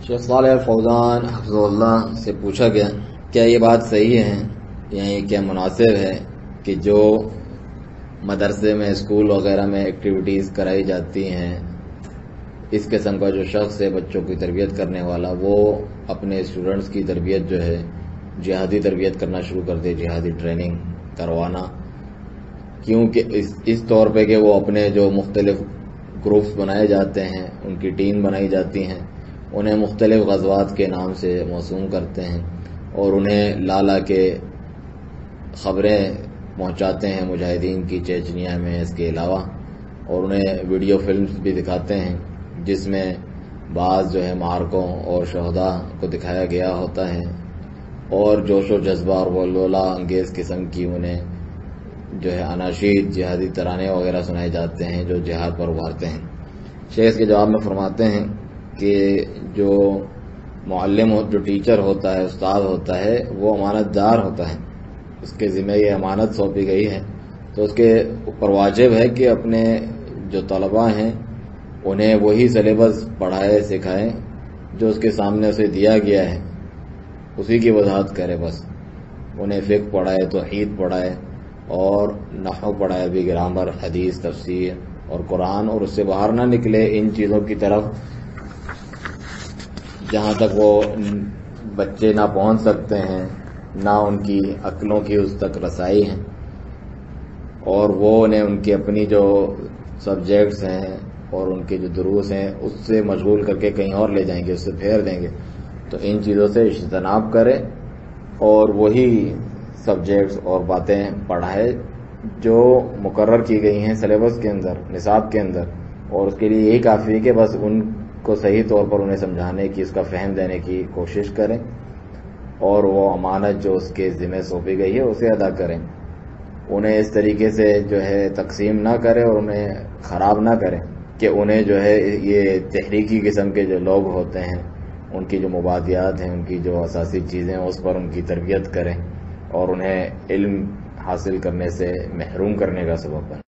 شیخ صالح فوزان حفظہ اللہ سے پوچھا گیا کیا یہ بات صحیح ہے یا یہ کیا مناسب ہے کہ جو مدرسے میں اسکول وغیرہ میں ایکٹیویٹیز کرائی جاتی ہیں اس قسم کا جو شخص ہے بچوں کی تربیت کرنے والا وہ اپنے اسٹوڈنٹس کی تربیت جو ہے جہادی تربیت کرنا شروع کر دے، جہادی ٹریننگ کروانا، کیونکہ اس طور پہ کہ وہ اپنے جو مختلف گروپس بنائے جاتے ہیں، ان کی ٹیم بنائی جاتی ہیں، انہیں مختلف غزوات کے نام سے موسوم کرتے ہیں اور انہیں لا کے خبریں پہنچاتے ہیں مجاہدین کی چیچنیا میں اس کے علاوہ، اور انہیں ویڈیو فلمز بھی دکھاتے ہیں جس میں بعض جو ہے معرکوں اور شہداء کو دکھایا گیا ہوتا ہے، اور جوش و جذبہ اور ولولہ انگیز قسم کی انہیں جو ہے اناشید جہادی ترانے وغیرہ سنائے جاتے ہیں جو جہاد پر ابھارتے ہیں۔ شیخ کے جواب میں فرماتے ہیں کہ جو معلم جو ٹیچر ہوتا ہے، استاد ہوتا ہے، وہ امانت دار ہوتا ہے، اس کے ذمہ یہ امانت سونپی گئی ہے، تو اس کے اوپر واجب ہے کہ اپنے جو طلباء ہیں انہیں وہی سلیبس پڑھائے سکھائے جو اس کے سامنے اسے دیا گیا ہے، اسی کی وضاحت کرے، بس انہیں فقہ پڑھائے، توحید پڑھائے اور نحو پڑھائے، بھی گرامر، حدیث، تفسیر اور قرآن، اور اس سے باہر نہ نکلے ان چیزوں کی طرف جہاں تک وہ بچے نہ پہنچ سکتے ہیں، نہ ان کی عقلوں کی اس تک رسائی ہے، اور وہ انہیں ان کی اپنی جو سبجیکٹس ہیں اور ان کے جو دروس ہیں اس سے مشغول کر کے کہیں اور لے جائیں گے، اس سے پھیر دیں گے۔ تو ان چیزوں سے اجتناب کرے اور وہی سبجیکٹس اور باتیں پڑھائے جو مقرر کی گئی ہیں سلیبس کے اندر، نصاب کے اندر، اور اس کے لیے یہی کافی ہے کہ بس ان کو صحیح طور پر انہیں سمجھانے کی، اس کا فہم دینے کی کوشش کریں اور وہ امانت جو اس کے ذمہ سونپی گئی ہے اسے ادا کریں، انہیں اس طریقے سے جو ہے تقسیم نہ کرے اور انہیں خراب نہ کریں کہ انہیں جو ہے یہ تحریکی قسم کے جو لوگ ہوتے ہیں ان کی جو مبادیات ہیں، ان کی جو اساسی چیزیں اس پر ان کی تربیت کریں اور انہیں علم حاصل کرنے سے محروم کرنے کا سبب بنیں۔